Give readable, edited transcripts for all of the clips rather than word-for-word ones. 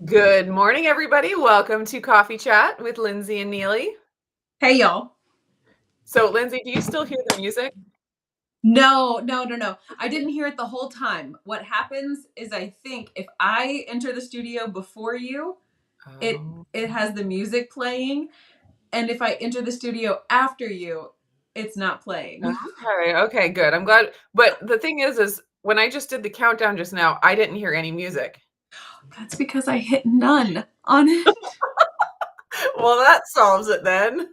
Good morning, everybody. Welcome to Coffee Chat with Lindsey and Neely. Hey, y'all. So, Lindsey, do you still hear the music? No. I didn't hear it the whole time. What happens is I think if I enter the studio before you, it Oh. it has the music playing, and if I enter the studio after you, it's not playing. Okay, good. I'm glad. But the thing is when I just did the countdown just now, I didn't hear any music. That's because I hit none on it. Well, that solves it then.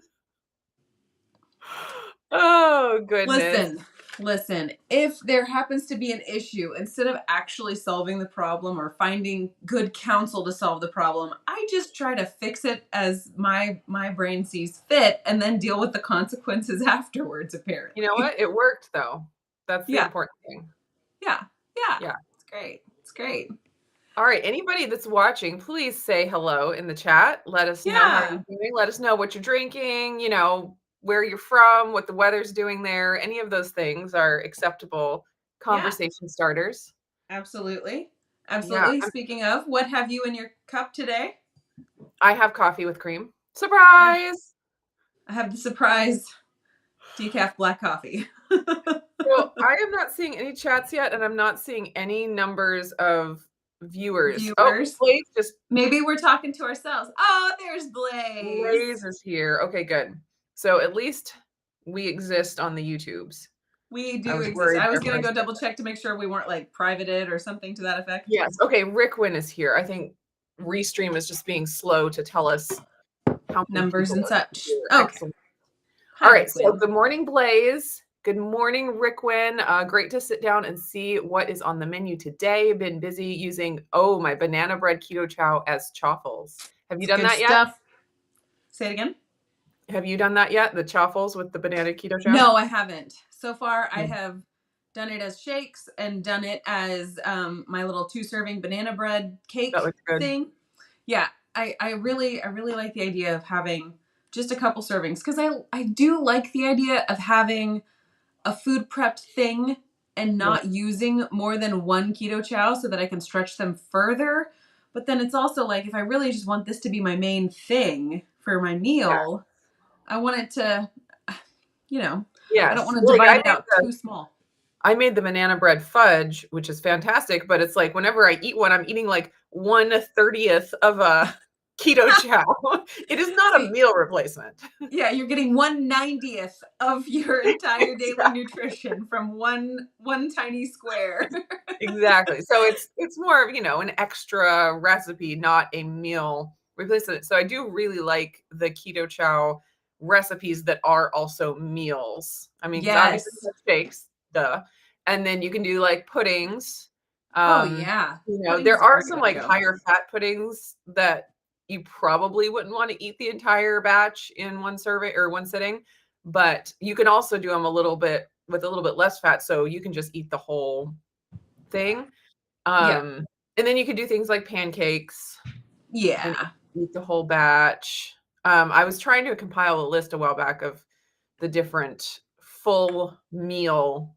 Oh, goodness. Listen. If there happens to be an issue, instead of actually solving the problem or finding good counsel to solve the problem, I just try to fix it as my brain sees fit and then deal with the consequences afterwards, You know apparently. what? It worked, though. That's the Yeah. important thing. Yeah. Yeah. Yeah. It's great. It's great. All right. Anybody that's watching, please say hello in the chat. Let us know how you're Yeah. doing. Let us know what you're drinking, where you're from, what the weather's doing there. Any of those things are acceptable Yeah. conversation starters. Absolutely. Yeah. Absolutely. Speaking of, what have you in your cup today? I have coffee with cream. I Surprise! I have the surprise decaf black coffee. So I am not seeing any chats yet, and I'm not seeing any numbers of viewers. Oh, Viewers. Blaze just Maybe we're talking to ourselves. Oh, there's Blaze. Blaze is here. Okay, good. So at least we exist on the YouTubes. We I do was exist. worried I was there for going a to go second. double check to make sure we weren't like privated or something to that effect. Yes. Okay, Rickwin is here. I think Restream is just being slow to tell us how many Numbers people and are such. here. Okay. Excellent. All Hi, right. So Quinn. good morning, Blaze. Good morning, Rickwin. Great to sit down and see what is on the menu today. Been busy using, my banana bread KetoChow as chaffles. Have you It's done good that yet? stuff. Say it again. Have you done that yet? The chaffles with the banana KetoChow? No, I haven't. So far, I Mm. have done it as shakes and done it as my little 2-serving banana bread That cake looks good. thing. Yeah, I really like the idea of having just a couple servings because I do like the idea of having a food prepped thing and Yeah. not using more than one keto chow so that I can stretch them further. But then it's also like if I really just want this to be my main thing for my Yeah. meal, I want it to, I don't Yes. want to Like divide it out too small. I made the banana bread fudge, which is fantastic, but it's like whenever I eat one, I'm eating like 1/30th of a keto chow. It is not a See, meal replacement. yeah, you're getting 1/90th of your entire daily Exactly. nutrition from one tiny square. Exactly. So it's more of, an extra recipe, not a meal replacement. So I do really like the keto chow recipes that are also meals. I mean, because obviously Yes. you have shakes, duh. And then you can do like puddings. Oh Um, yeah. there Puddings are are some gonna like go. higher fat puddings that you probably wouldn't want to eat the entire batch in one serving or one sitting, but you can also do them a little bit with a little bit less fat, so you can just eat the whole thing. Yeah. Um, and then you could do things like pancakes and Yeah. eat the whole batch. I was trying to compile a list a while back of the different full meal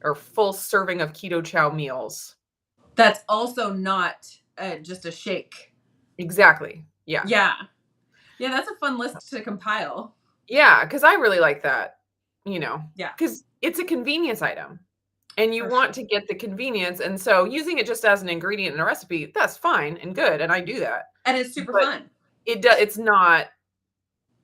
or full serving of keto chow meals. That's also not just a shake. Exactly. Yeah. Yeah. Yeah, that's a fun list to compile. Yeah, because I really like that, Yeah, because it's a convenience item and you for want sure. to get the convenience. And so using it just as an ingredient in a recipe, that's fine and good. And I do that. And it's super But fun. it's not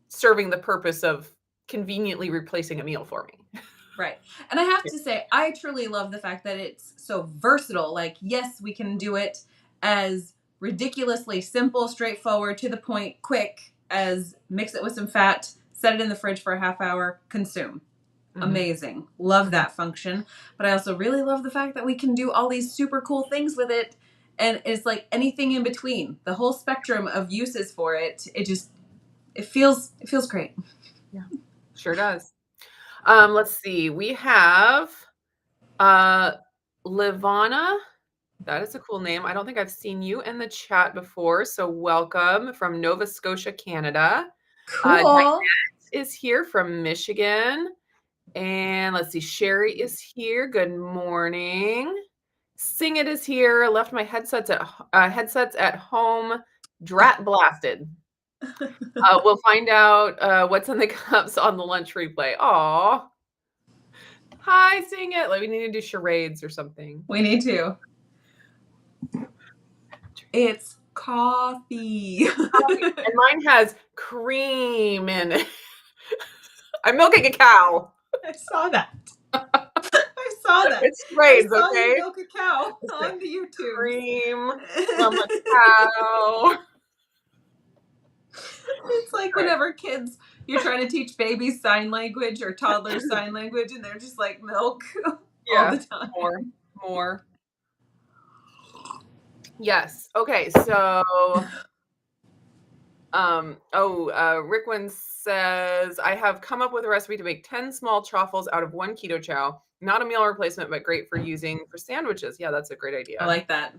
serving the purpose of conveniently replacing a meal for me. Right. And I have Yeah. to say, I truly love the fact that it's so versatile. Like, yes, we can do it as ridiculously simple, straightforward, to the point, quick as mix it with some fat, set it in the fridge for a half hour, consume. Mhm, Amazing. Love mhm. that function. But I also really love the fact that we can do all these super cool things with it. And it's like anything in between. The whole spectrum of uses for it. It feels great. Yeah, sure does. Let's see. We have uh Livana. That is a cool name. I don't think I've seen you in the chat before, so welcome from Nova Scotia, Canada. Diane Cool. is here from Michigan. And let's see, Sherry is here. Good morning. Sing It is here. Left my headsets at home. Drat blasted. We'll find out what's in the cups on the lunch replay. Aw. Hi, Sing It. Like, we need to do charades or something. We need to. It's coffee. And mine has cream in it. I'm milking a cow. I saw that. I saw that. It's charades, I saw okay? you milk a cow It's on the YouTube. Cream from a cow. It's like whenever you're trying to teach babies sign language or toddlers sign language, and they're just like milk all the time. More. Yes. Okay. So, Rickwin says, I have come up with a recipe to make 10 small chaffles out of one KetoChow. Not a meal replacement, but great for using for sandwiches. Yeah, that's a great idea. I like that.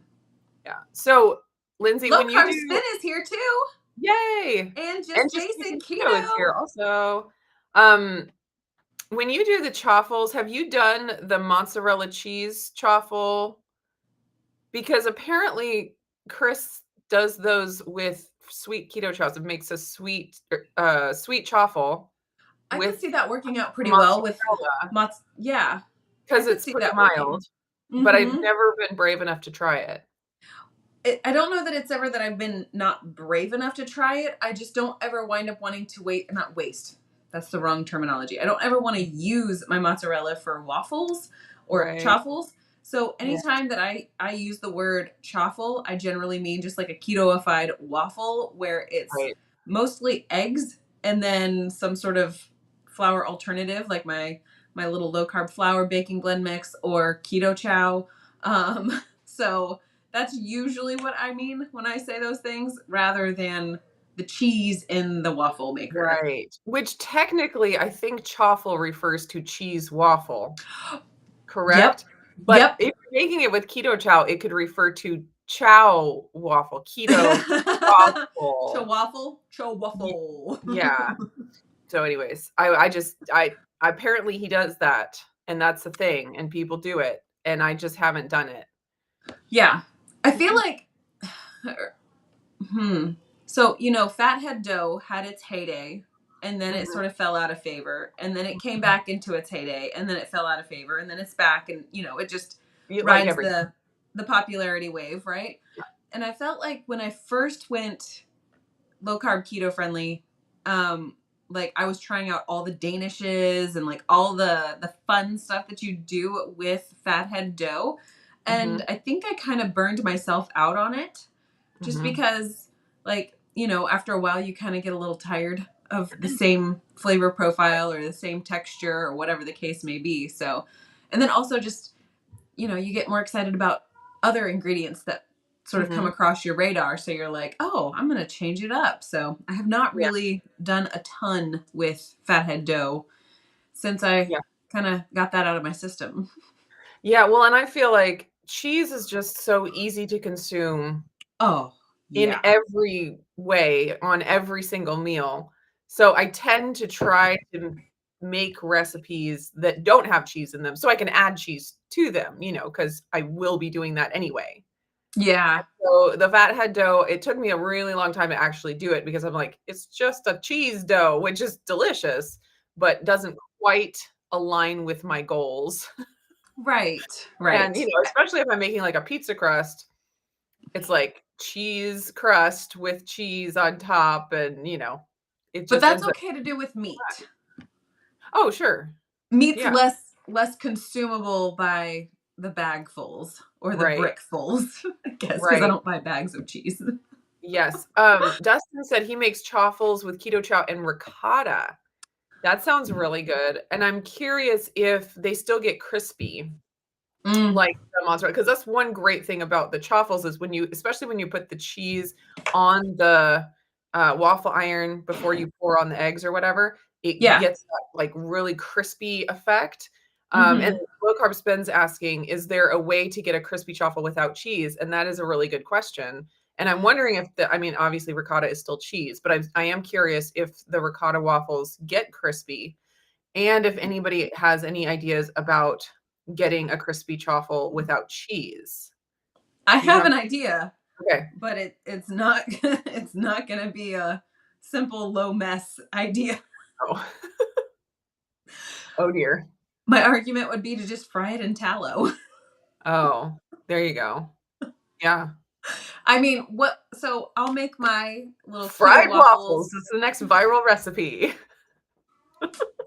Yeah. So, Lindsey, Low when you Carb do, Spin is here too. yay! And just basic keto is here also. When you do the chaffles, have you done the mozzarella cheese chaffle? Because apparently Chris does those with sweet keto chows. It makes a sweet chaffle. I can see that working out pretty mozzarella. well with yeah. Because it's pretty mild. But I've never been brave enough to try it. I don't know that it's ever that I've been not brave enough to try it. I just don't ever wind up wanting to not waste. That's the wrong terminology. I don't ever want to use my mozzarella for waffles or chaffles. So anytime that I use the word chaffle, I generally mean just like a keto-ified waffle where it's mostly eggs and then some sort of flour alternative like my little low-carb flour baking blend mix or KetoChow. So that's usually what I mean when I say those things, rather than the cheese in the waffle maker. Right. Which technically, I think chaffle refers to cheese waffle. Correct? Yep. But if you're making it with KetoChow, it could refer to chow waffle. Keto waffle. Chow waffle. Yeah. So anyways, I apparently he does that, and that's the thing, and people do it, and I just haven't done it. Yeah. I feel like so, fathead dough had its heyday, and then it sort of fell out of favor, and then it came back into its heyday, and then it fell out of favor, and then it's back, and it just rides the popularity wave, right? Yeah. And I felt like when I first went low carb keto friendly, like I was trying out all the danishes and like all the fun stuff that you do with fathead dough, and I think I kind of burned myself out on it. Just because, like, after a while, you kind of get a little tired of the same flavor profile or the same texture or whatever the case may be. So, and then also just, you get more excited about other ingredients that sort of come across your radar. So you're like, oh, I'm going to change it up. So I have not really done a ton with fathead dough since I kind of got that out of my system. Yeah. Well, and I feel like cheese is just so easy to consume. Oh, in every way on every single meal. So I tend to try to make recipes that don't have cheese in them so I can add cheese to them, because I will be doing that anyway. Yeah. So the fathead dough, it took me a really long time to actually do it because I'm like, it's just a cheese dough, which is delicious, but doesn't quite align with my goals. Right. And, especially if I'm making like a pizza crust, it's like cheese crust with cheese on top, and it just. But that's okay to do with meat. Oh, sure. Meat's less consumable by the bagfuls or the brickfuls, I guess, because I don't buy bags of cheese. Yes. Dustin said he makes chaffles with KetoChow and ricotta. That sounds really good. And I'm curious if they still get crispy. Like the mozzarella, because that's one great thing about the chaffles is especially when you put the cheese on the waffle iron before you pour on the eggs or whatever, it gets that like really crispy effect. And Low Carb Spin's asking, is there a way to get a crispy chaffle without cheese? And that is a really good question. And I'm wondering if obviously ricotta is still cheese, but I am curious if the ricotta waffles get crispy, and if anybody has any ideas about getting a crispy chaffle without cheese? I Do you have have an idea, Okay. but it's not it's not gonna be a simple low mess idea. Oh. Oh, dear. My argument would be to just fry it in tallow. Oh, there you go. Yeah. I mean, what so I'll make my little keto Fried waffles waffles. is the next viral recipe.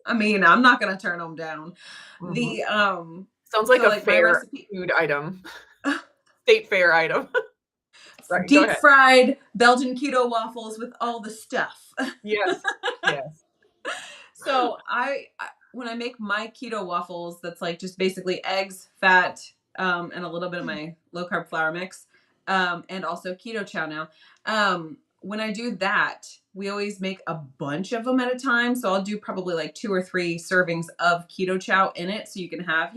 I mean, I'm not gonna turn them down. Mhm. The Sounds like so a like my fair recipe food item, state fair item. Sorry, go deep ahead. fried Belgian keto waffles with all the stuff. Yes. Yes. So when I make my keto waffles, that's like just basically eggs, fat, and a little bit of my low carb flour mix, and also KetoChow now. When I do that, we always make a bunch of them at a time. So I'll do probably like 2 or 3 servings of KetoChow in it, so you can have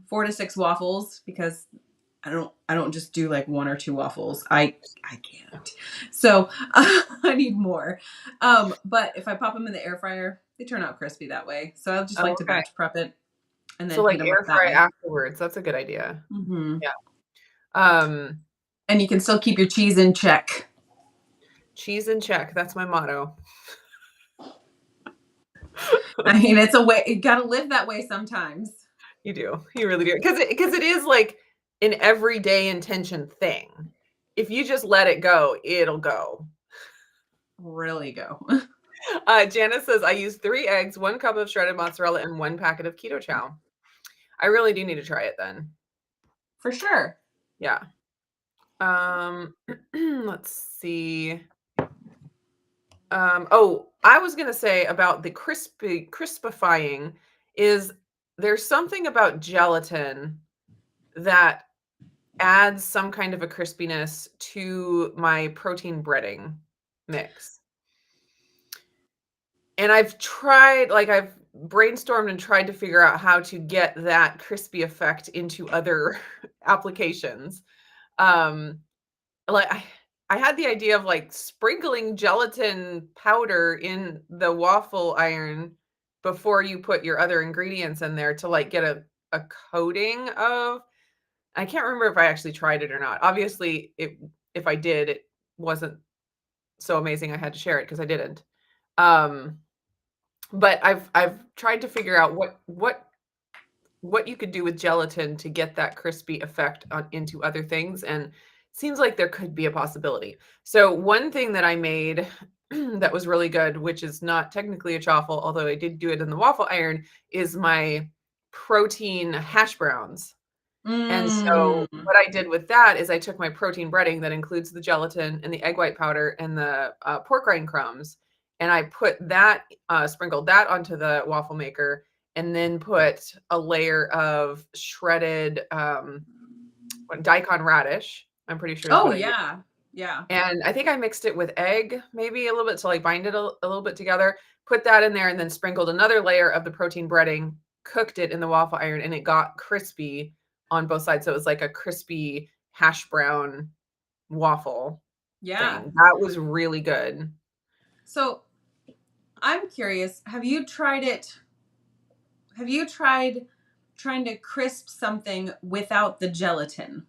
4 to 6 waffles because I don't just do like 1 or 2 waffles. I can't. So I need more. But if I pop them in the air fryer, they turn out crispy that way. So I just Oh, like to okay. batch prep it and So, then heat like, them up air that fry way. afterwards, that's a good idea. Hmm. Yeah. Um, And you can still keep your cheese in check. cheese in check, that's my motto. I mean, it's a way, you got to live that way sometimes. You do. You really do. Because it is like an everyday intention thing. If you just let it go, it'll go. Really go. Janice says, I use 3 eggs, 1 cup of shredded mozzarella, and 1 packet of keto chow. I really do need to try it then. For sure. Yeah. Let's see. Oh, I was gonna say about the crispifying is there's something about gelatin that adds some kind of a crispiness to my protein breading mix. And I've tried, like I've brainstormed and tried to figure out how to get that crispy effect into other applications. Um, like I had the idea of like sprinkling gelatin powder in the waffle iron before you put your other ingredients in there to like get a coating of. I can't remember if I actually tried it or not. Obviously, if I did, it wasn't so amazing I had to share it because I didn't. Um, but I've tried to figure out what you could do with gelatin to get that crispy effect into other things, and it seems like there could be a possibility. So one thing that I made that was really good, which is not technically a chaffle, although I did do it in the waffle iron, is my protein hash browns. And so Mm. what I did with that is I took my protein breading that includes the gelatin and the egg white powder and the pork rind crumbs, and I put that, sprinkled that onto the waffle maker, and then put a layer of shredded daikon radish. I'm pretty sure is Oh, what I used. yeah. Yeah. And I think I mixed it with egg, maybe a little bit to like bind it a little bit together. Put that in there and then sprinkled another layer of the protein breading, cooked it in the waffle iron, and it got crispy on both sides. So it was like a crispy hash brown waffle Yeah. thing. That was really good. So I'm curious, have you tried trying to crisp something without the gelatin?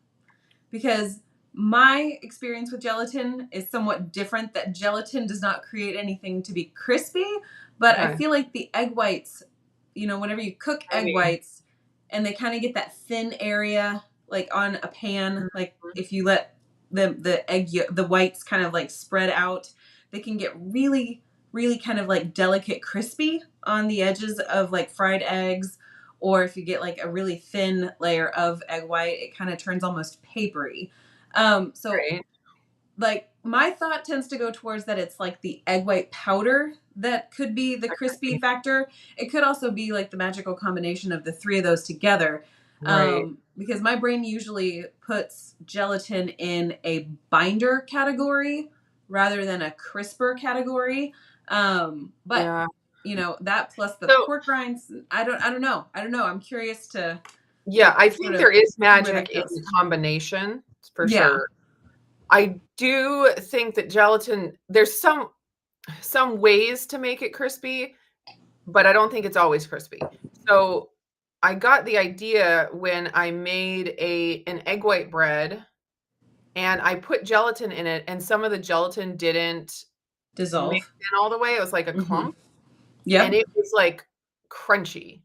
Because my experience with gelatin is somewhat different, that gelatin does not create anything to be crispy, but I Okay. feel like the egg whites, whenever you cook egg Maybe. whites and they kind of get that thin area like on a pan, like Mhm. if you let the whites kind of like spread out, they can get really really kind of like delicate crispy on the edges of like fried eggs, or if you get like a really thin layer of egg white, it kind of turns almost papery. So Right. like my thought tends to go towards that it's like the egg white powder that could be the That could be. crispy factor. It could also be like the magical combination of the 3 of those together. Right. Because my brain usually puts gelatin in a binder category rather than a crisper category. But Yeah. that plus the So pork rinds, I don't know. I'm curious yeah, I to sort think of there is see where magic that in goes. combination for Yeah. sure. I do think that gelatin, there's some ways to make it crispy, but I don't think it's always crispy. So I got the idea when I made an egg white bread, and I put gelatin in it, and some of the gelatin didn't mix Dissolve. in all the way. It was like a Mm-hmm. clump, and Yep. it was, like, crunchy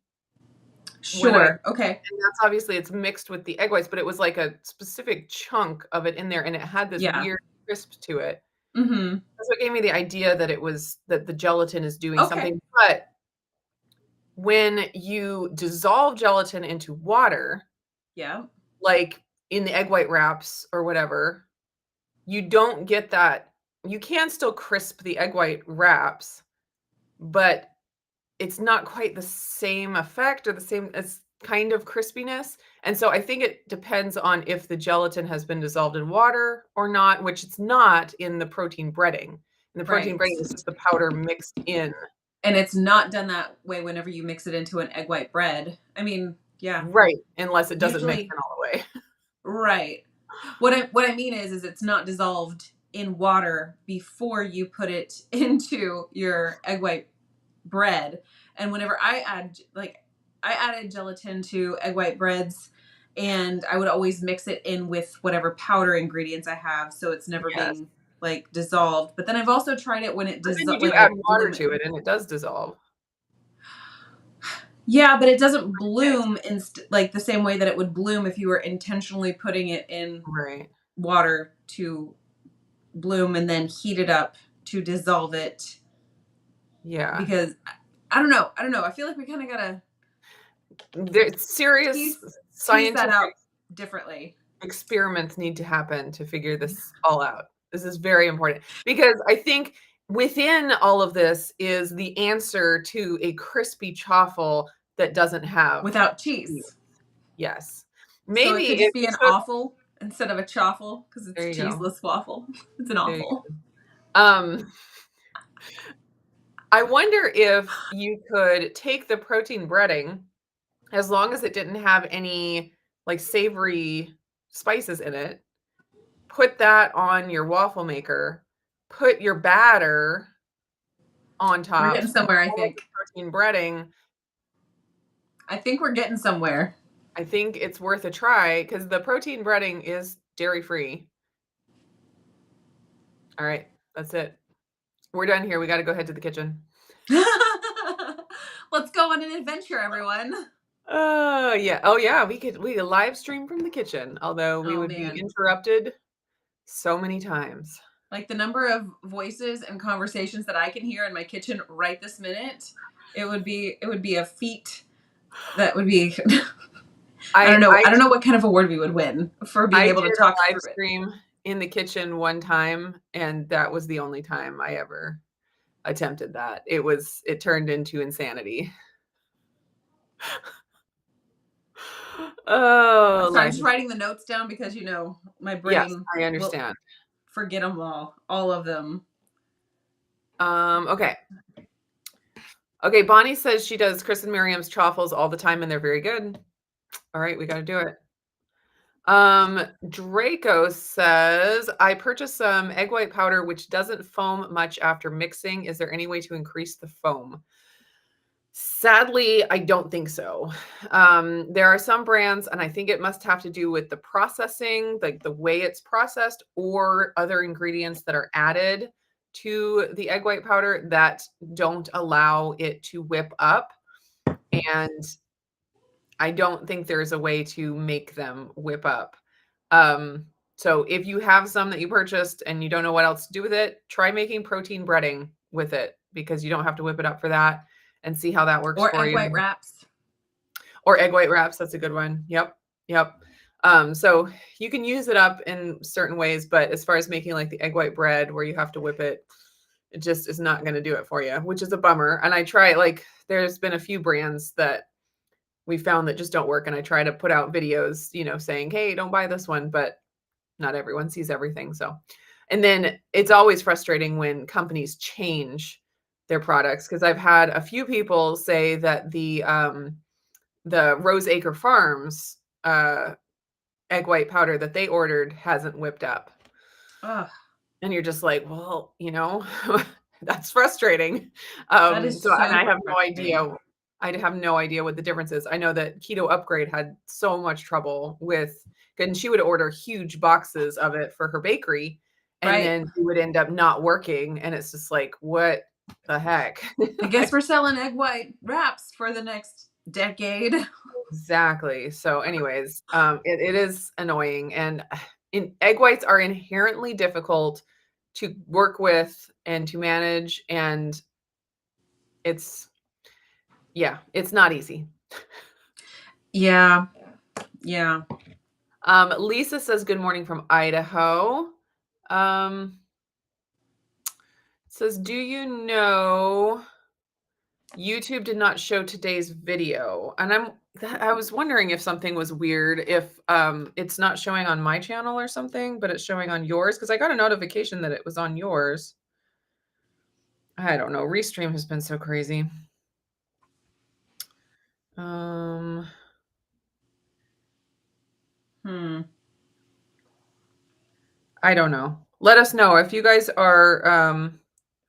when I Sure. Okay. and that's obviously it's mixed with the egg whites, but it was like a specific chunk of it in there, and it had this Yeah. weird crisp to it. Mm-hmm. So it gave me the idea that the gelatin is doing Okay. something, but when you dissolve gelatin into water, Yeah. like in the egg white wraps or whatever, you don't get that. You can still crisp the egg white wraps, but it's not quite the same effect or the same as kind of crispiness. And so I think it depends on if the gelatin has been dissolved in water or not, which it's not in the protein breading. And the protein Right. breading is just the powder mixed in. And it's not done that way whenever you mix it into an egg white bread. I mean, yeah. Right, unless it doesn't mix Usually, in all the way. right. What I mean is it's not dissolved in water before you put it into your egg white bread. And whenever I added gelatin to egg white breads, and I would always mix it in with whatever powder ingredients I have, so it's never Yes. being like dissolved. But then I've also tried it when it But then you do like add I water bloom it. to it and it does dissolve. Yeah, but it doesn't Mix. bloom like the same way that it would bloom if you were intentionally putting it in Right. water to bloom and then heat it up to dissolve it. Yeah. Because I don't know. I don't know. I feel like we kind of gotta There's serious tease that scientific out differently. experiments need to happen to figure this all out. This is very important because I think within all of this is the answer to a crispy chaffle that doesn't have Without cheese. cheese. Yes. So it Maybe could if just be you an took offal instead of a chaffle because it's there you go. cheeseless waffle. It's an There you offal. go. I wonder if you could take the protein breading, as long as it didn't have any, like, savory spices in it, put that on your waffle maker, put your batter on We're top, getting spread somewhere, I all of the think. protein breading. I think we're getting somewhere. I think it's worth a try because the protein breading is dairy-free. All right, that's it. We're done here, we gotta go head to the kitchen. Let's go on an adventure, everyone. Yeah. Oh, yeah, we could live stream from the kitchen, although we Oh would be man. interrupted so many times. Like the number of voices and conversations that I can hear in my kitchen right this minute, it would be a feat that would be I I don't know. I I don't know what kind of award we would win for being I able to did talk a live through it. stream in the kitchen one time, and that was the only time I ever attempted that. It turned into insanity. I'm Oh, sorry, I'm life just is writing the notes down because my yes, brain I will understand. forget them all of them. Okay. Okay, Bonnie says she does Chris and Miriam's chaffles all the time, and they're very good. All right, we gotta do it. Draco says, "I purchased some egg white powder, which doesn't foam much after mixing. Is there any way to increase the foam?" Sadly, I don't think so. There are some brands, and I think it must have to do with the processing, like the way it's processed, or other ingredients that are added to the egg white powder that don't allow it to whip up. And I don't think there's a way to make them whip up. So if you have some that you purchased and you don't know what else to do with it, try making protein breading with it because you don't have to whip it up for that and see how that works Or for egg you. white wraps. Or egg white wraps, that's a good one. Yep. Yep. So you can use it up in certain ways, but as far as making like the egg white bread where you have to whip it, it just is not going to do it for you, which is a bummer. And I try like there's been a few brands that we found that just don't work. And I try to put out videos, saying, hey, don't buy this one, but not everyone sees everything. So, and then it's always frustrating when companies change their products because I've had a few people say that the Rose Acre Farms egg white powder that they ordered hasn't whipped up. Ugh, And you're just like, well, that's frustrating. that is And I super have no frustrating. idea I have no idea what the difference is. I know that Keto Upgrade had so much trouble with, and she would order huge boxes of it for her bakery, and Right. then it would end up not working. And it's just like, what the heck? I guess we're selling egg white wraps for the next decade. Exactly. So, anyways, it is annoying, and egg whites are inherently difficult to work with and to manage, and it's yeah, it's not easy. Yeah. Yeah. Lisa says good morning from Idaho. Says, do you know YouTube did not show today's video? And I was wondering if something was weird, if it's not showing on my channel or something, but it's showing on yours, because I got a notification that it was on yours. I don't know. Restream has been so crazy. I don't know. Let us know if you guys are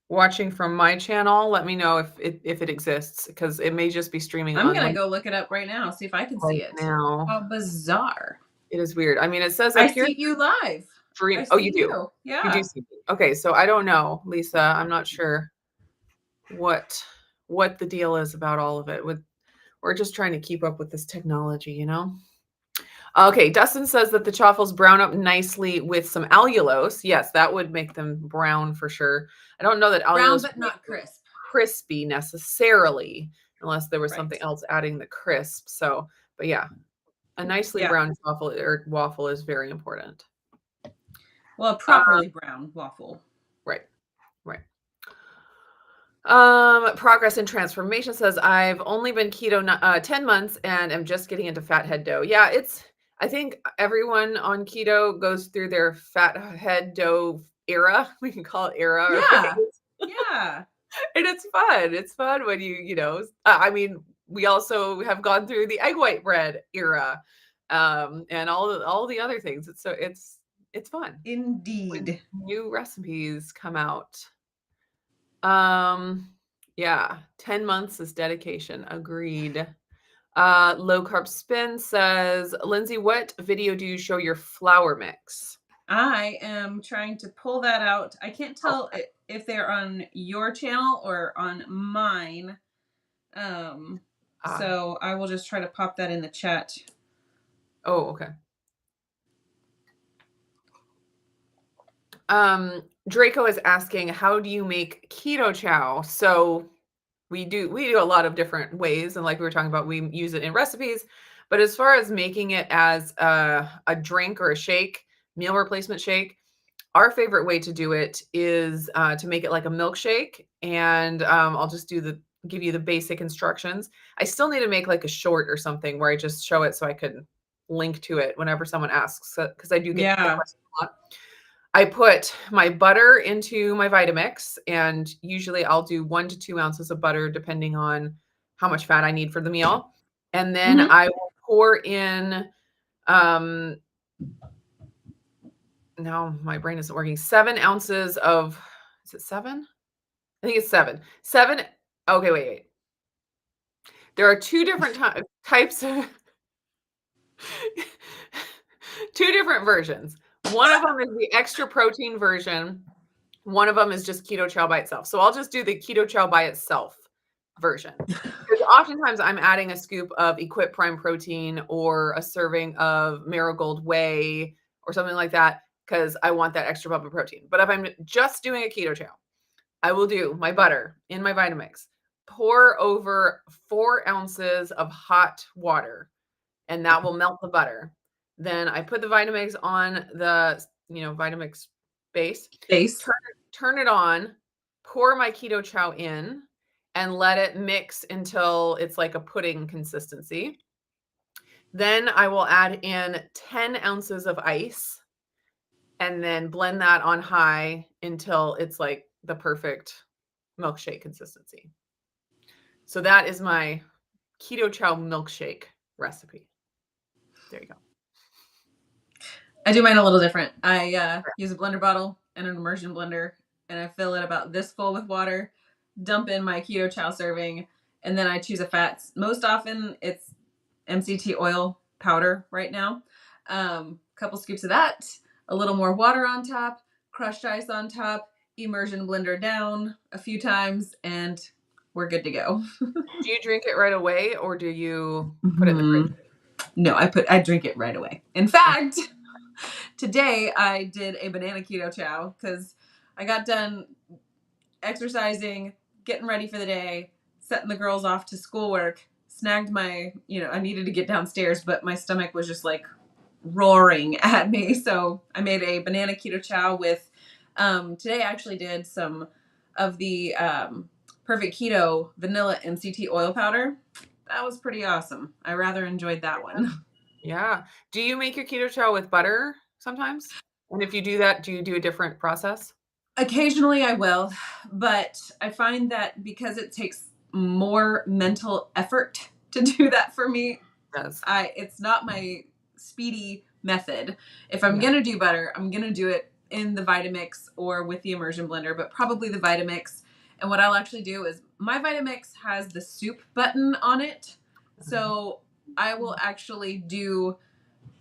watching from my channel. Let me know if it exists, because it may just be streaming I'm on gonna go look it up right now, see if I can see right it. now. How bizarre. It is weird. I mean, it says I up here see you live. I stream. Oh, see you do. you. You do Yeah. see me. Okay, so I don't know, Lisa. I'm not sure what the deal is about all of it. We're just trying to keep up with this technology, you know? Okay, Dustin says that the chaffles brown up nicely with some allulose. Yes, that would make them brown for sure. I don't know that Brown allulose but not crisp. crispy necessarily, unless there was Right. something else adding the crisp. So, but yeah, a nicely Yeah. brown waffle is very important. Well, a properly brown waffle. Right, right. Progress and Transformation says, I've only been keto 10 months and am just getting into fathead dough. Yeah, I think everyone on keto goes through their fathead dough era. We can call it era or phase. Yeah. Yeah. And it's fun. It's fun when I mean, we also have gone through the egg white bread era, and all the other things. It's fun when Indeed. new recipes come out. Yeah, 10 months is dedication. Agreed. Low Carb Spin says, Lindsey, what video do you show your flour mix? I am trying to pull that out. I can't tell Okay. if they're on your channel or on mine. So I will just try to pop that in the chat. Oh, okay. Draco is asking, how do you make KetoChow? So we do a lot of different ways, and like we were talking about, we use it in recipes. But as far as making it as a drink or a shake, meal replacement shake, our favorite way to do it is to make it like a milkshake. And I'll just give you the basic instructions. I still need to make like a short or something where I just show it so I can link to it whenever someone asks, because I do get the Yeah. question a lot. I put my butter into my Vitamix, and usually I'll do 1 to 2 ounces of butter depending on how much fat I need for the meal. And then Mhm. I will pour in, now my brain isn't working, 7 ounces of, is it 7? I think it's 7. 7, okay, wait. There are 2 different types of 2 different versions. One of them is the extra protein version. One of them is just KetoChow by itself. So I'll just do the KetoChow by itself version. Because oftentimes I'm adding a scoop of Equip Prime Protein or a serving of Marigold Whey or something like that, because I want that extra bump of protein. But if I'm just doing a KetoChow, I will do my butter in my Vitamix, pour over 4 ounces of hot water, and that will melt the butter. Then I put the Vitamix on the, Vitamix base, Base. turn it on, pour my KetoChow in, and let it mix until it's like a pudding consistency. Then I will add in 10 ounces of ice and then blend that on high until it's like the perfect milkshake consistency. So that is my KetoChow milkshake recipe. There you go. I do mine a little different. I use a blender bottle and an immersion blender, and I fill it about this full with water, dump in my KetoChow serving, and then I choose a fat. Most often it's MCT oil powder right now. Couple scoops of that, a little more water on top, crushed ice on top, immersion blender down a few times, and we're good to go. Do you drink it right away or do you put it in the Hmm. fridge? No, I drink it right away. In fact, today I did a banana keto chow because I got done exercising, getting ready for the day, setting the girls off to schoolwork, snagged my, I needed to get downstairs, but my stomach was just like roaring at me. So I made a banana keto chow with, today I actually did some of the Perfect Keto vanilla MCT oil powder. That was pretty awesome. I rather enjoyed that one. Yeah. Do you make your keto chow with butter sometimes? And if you do that, do you do a different process? Occasionally I will, but I find that because it takes more mental effort to do that for me, It does. it's not my speedy method. If I'm Yeah. gonna do butter, I'm gonna do it in the Vitamix or with the immersion blender, but probably the Vitamix. And what I'll actually do is my Vitamix has the soup button on it. So I will actually do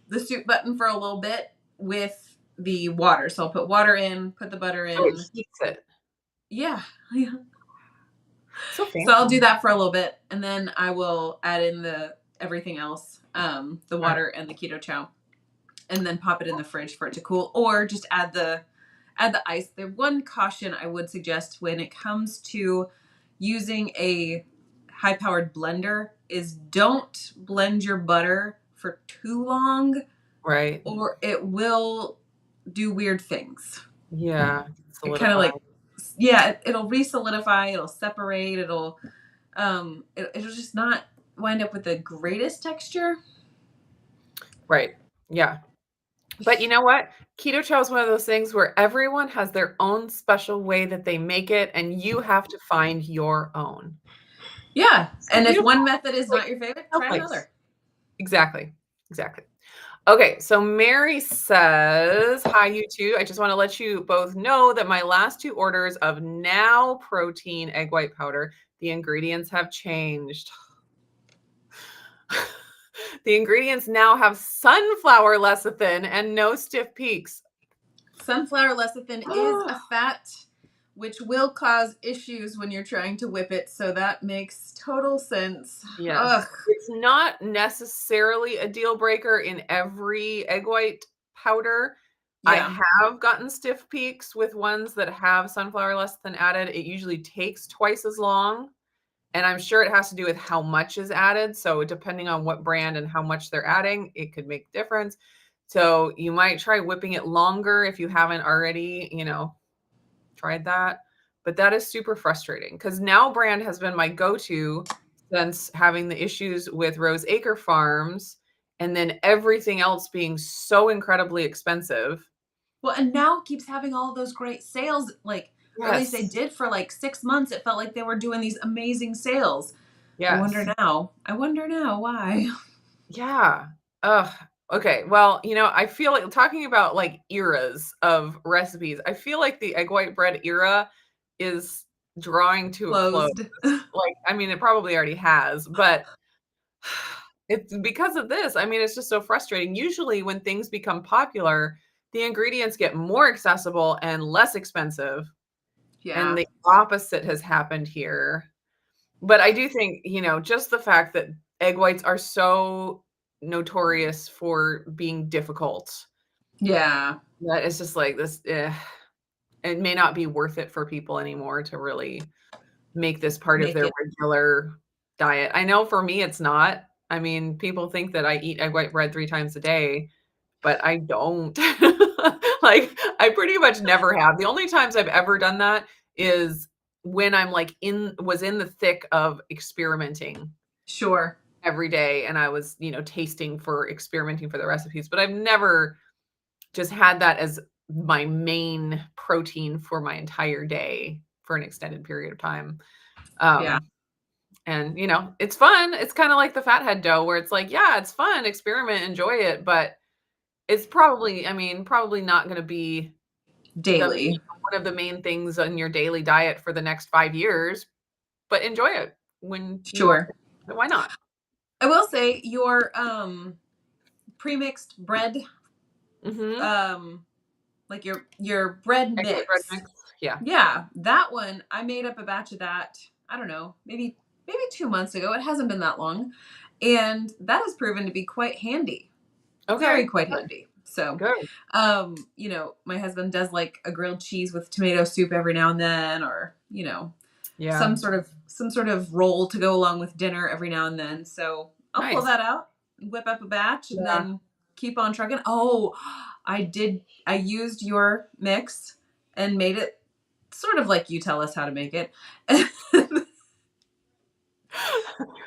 the soup button for a little bit with the water. So I'll put water in, put the butter Oh, it in. heats it. Yeah. Yeah. So So I'll do fancy. that for a little bit and then I will add in the everything else, the All right. water and the keto chow, and then pop it in the fridge for it to cool, or just add the ice. The one caution I would suggest when it comes to using a high powered blender is don't blend your butter for too long Right. or it will do weird things. Yeah. It kind of Solidify. like, yeah, it'll re-solidify, it'll separate, it'll just not wind up with the greatest texture. Right. Yeah. But you know what? Keto chow is one of those things where everyone has their own special way that they make it, and you have to find your own. Yeah, So and if beautiful. one method is Like not your favorite, try snowflakes. another. Exactly. Exactly. Okay, so Mary says, "Hi, you two. I just want to let you both know that my last two orders of Now Protein egg white powder, the ingredients have changed. The ingredients now have sunflower lecithin and no stiff peaks." Sunflower lecithin is a fat which will cause issues when you're trying to whip it, so that makes total sense. Ugh. Yes. It's not necessarily a deal breaker in every egg white powder. I Yeah. have gotten stiff peaks with ones that have sunflower lecithin added. It usually takes twice as long, and I'm sure it has to do with how much is added. So depending on what brand and how much they're adding, it could make a difference. So you might try whipping it longer if you haven't already, tried that. But that is super frustrating because Now brand has been my go-to since having the issues with Rose Acre Farms and then everything else being so incredibly expensive. Well, and now keeps having all those great sales, like, or at least they Yes. did for like 6 months. It felt like they were doing these amazing sales. I wonder Yes. now. I wonder now why. Yeah. Ugh. Okay. Well, I feel like talking about like eras of recipes, I feel like the egg white bread era is drawing to a close. Closed. Like, I mean, it probably already has, but it's because of this. I mean, it's just so frustrating. Usually, when things become popular, the ingredients get more accessible and less expensive. And Yeah. the opposite has happened here. But I do think, just the fact that egg whites are so notorious for being difficult, Yeah. that it's just like this, it may not be worth it for people anymore to really make this part of Make their it. regular diet. I know for me, it's not. I mean, people think that I eat egg white bread 3 times a day, but I don't. Like, I pretty much never have. The only times I've ever done that is when I'm, like, was in the thick of experimenting Sure. every day, and I was, experimenting for the recipes, but I've never just had that as my main protein for my entire day for an extended period of time. Yeah. Um, and it's fun. It's kind of like the fathead dough where it's like, yeah, it's fun, experiment, enjoy it, but it's probably, I mean, probably not going to be Daily. one of the main things on your daily diet for the next 5 years, but enjoy it. when you Sure. why not? I will say your premixed bread, Mhm. um like your bread Egg-white bread mix. mix. Yeah. Yeah, that one I made up a batch of that. I don't know, maybe 2 months ago. It hasn't been that long, and that has proven to be quite handy, Okay. very quite handy. So, Good. my husband does like a grilled cheese with tomato soup every now and then, or Yeah. some sort of roll to go along with dinner every now and then. So I'll pull Nice. that out, whip up a batch, and Yeah. then keep on trucking. Oh, I used your mix and made it sort of like you tell us how to make it.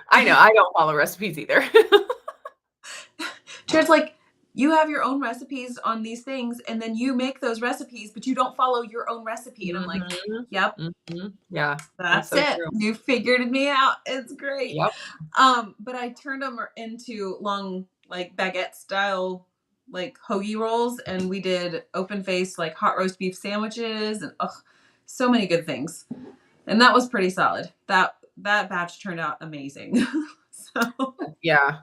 I know, I don't follow recipes either. Jared's like, you have your own recipes on these things, and then you make those recipes, but you don't follow your own recipe. And I'm like, Mhm. yep, Mhm. Yeah, that's that's so it. true. You figured me out. It's great. Yep. But I turned them into long, like baguette style, like hoagie rolls, and we did open face like hot roast beef sandwiches, and so many good things. And that was pretty solid. That batch turned out amazing. So Yeah.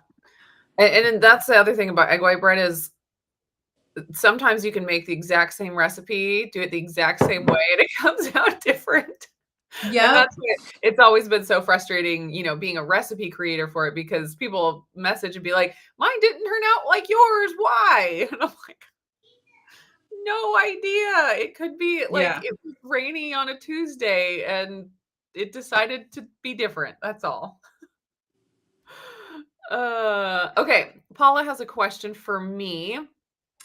And then that's the other thing about egg white bread is sometimes you can make the exact same recipe, do it the exact same way, and it comes out different. And yep. that's why it's always been so frustrating, being a recipe creator for it because people message and be like, "Mine didn't turn out like yours. Why?" And I'm like, "No idea. It could be like Yeah. it was rainy on a Tuesday and it decided to be different. That's all." Okay. Paula has a question for me.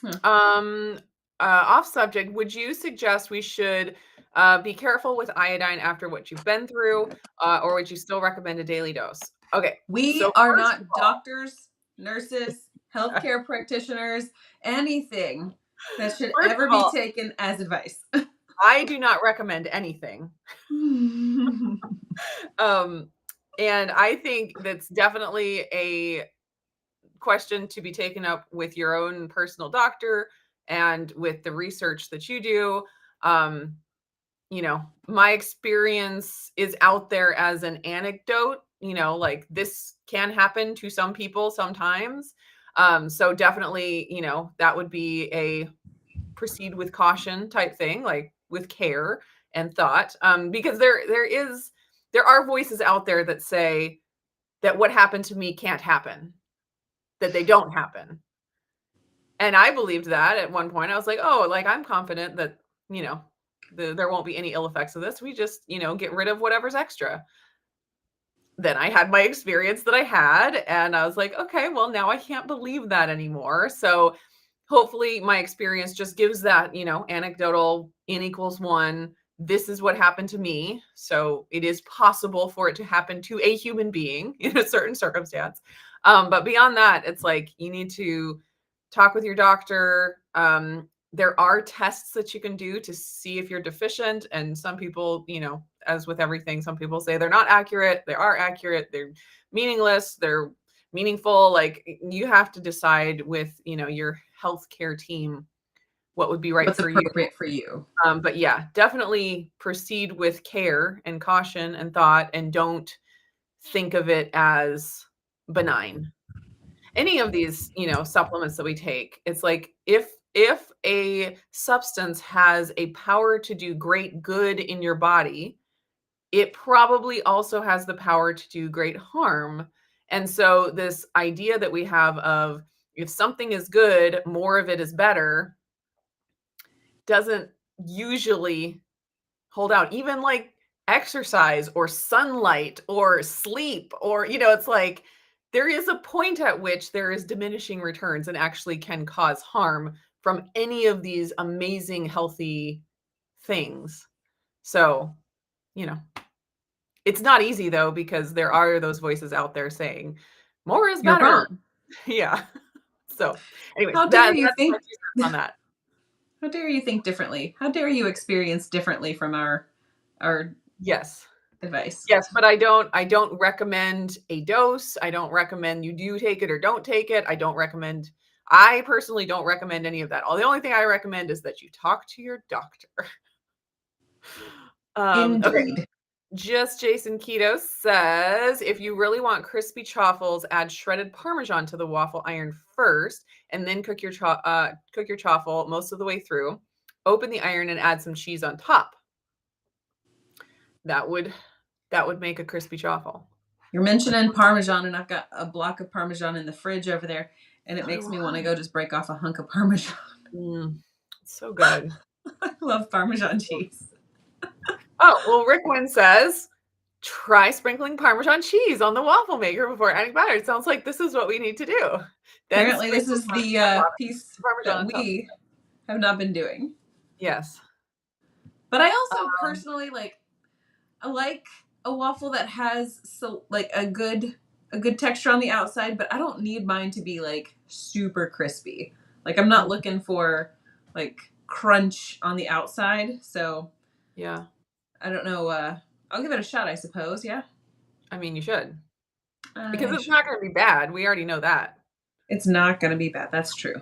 Huh. Um, Off subject, would you suggest we should be careful with iodine after what you've been through, or would you still recommend a daily dose? Okay, We so are first of not doctors, nurses, all, healthcare practitioners, anything that should first ever of be all, taken as advice. I do not recommend anything. Um, and I think that's definitely a question to be taken up with your own personal doctor and with the research that you do. Um, my experience is out there as an anecdote, like this can happen to some people sometimes. So definitely, that would be a proceed with caution type thing, like with care and thought. Because there are voices out there that say that what happened to me can't happen, that they don't happen. And I believed that at one point. I was like, "Oh, like, I'm confident that, you know, there won't be any ill effects of this. We just, get rid of whatever's extra." Then I had my experience that I had, and I was like, "Okay, well, now I can't believe that anymore." So, hopefully my experience just gives that, anecdotal N equals 1. This is what happened to me. So, it is possible for it to happen to a human being in a certain circumstance. But beyond that, it's like you need to talk with your doctor. There are tests that you can do to see if you're deficient. And some people, as with everything, some people say they're not accurate. They are accurate. They're meaningless. They're meaningful. Like you have to decide with, your healthcare team what would be right What's for you. appropriate for you? But yeah, definitely proceed with care and caution and thought, and don't think of it as benign. Any of these, supplements that we take, it's like if a substance has a power to do great good in your body, it probably also has the power to do great harm. And so this idea that we have of if something is good, more of it is better, doesn't usually hold out. Even like exercise or sunlight or sleep or, it's like there is a point at which there is diminishing returns and actually can cause harm from any of these amazing healthy things. So, you know, it's not easy though, because there are those voices out there saying more is You're better. wrong. Yeah. So, anyways, How dare that's you my think 2 cents on that. how dare you think differently? How dare you experience differently from our Yes. advice? Yes, but I don't recommend a dose. I don't recommend you do take it or don't take it. I personally don't recommend any of that. The only thing I recommend is that you talk to your doctor. Okay. Indeed. Just Jason Keto says, if you really want crispy chaffles, add shredded Parmesan to the waffle iron first, and then cook your chaffle most of the way through. Open the iron and add some cheese on top. That would make a crispy chaffle. You're mentioning Parmesan, and I've got a block of Parmesan in the fridge over there, and it So makes do me want to I. go just break off a hunk of Parmesan. It's so good. I love Parmesan cheese. Oh, well, Rick Wynn says, try sprinkling Parmesan cheese on the waffle maker before adding batter. It sounds like this is what we need to do. Then Apparently, this sprinkle is the piece Parmesan that on top. we have not been doing. Yes. But I also personally I like a waffle that has a good texture on the outside, but I don't need mine to be like super crispy. Like I'm not looking for like crunch on the outside. So Yeah. I don't know. I'll give it a shot, I suppose. Yeah. I mean, you should. Because I it's should. not going to be bad. We already know that. It's not going to be bad. That's true.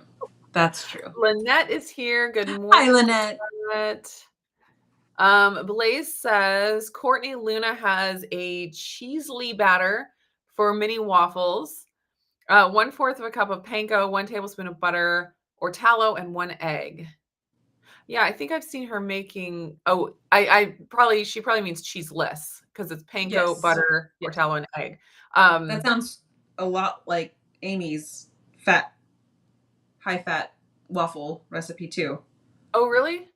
That's true. Lynette is here. Good Hi, morning, Lynette. Lynette. Blaze says Courtney Luna has a cheesely batter for mini waffles. 1/4 of a cup of panko, 1 tablespoon of butter or tallow, and 1 egg. Yeah, I think I've seen her making. Oh, she probably means cheeseless because it's panko, Yes. butter, or Yes. tallow, and egg. That sounds a lot like Amy's high fat waffle recipe too. Oh, really?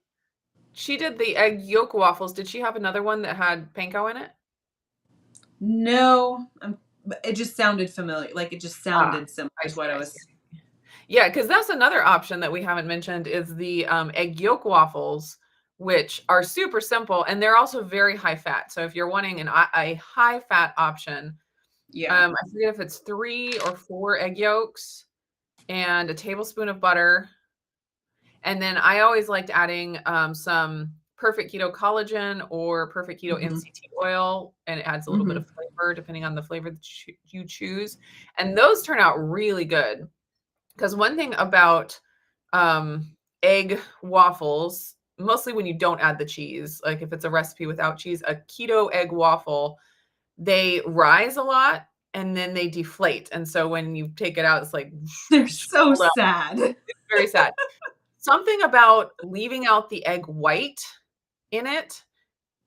She did the egg yolk waffles. Did she have another one that had panko in it? No, it just sounded familiar. Like it just Ah, sounded similar. I Is see, what I I see. was. Yeah, because that's another option that we haven't mentioned is the egg yolk waffles, which are super simple and they're also very high fat. So if you're wanting a high fat option, Yeah. I forget if it's 3 or 4 egg yolks and a tablespoon of butter. And then I always liked adding some Perfect Keto collagen or Perfect Keto Mm-hmm. MCT oil, and it adds a little bit Mm-hmm. of flavor depending on the flavor that you choose. And those turn out really good. Because one thing about egg waffles, mostly when you don't add the cheese, like if it's a recipe without cheese, a keto egg waffle, they rise a lot and then they deflate. And so when you take it out, it's like They're so shriveled up. sad. It's very sad. Something about leaving out the egg white in it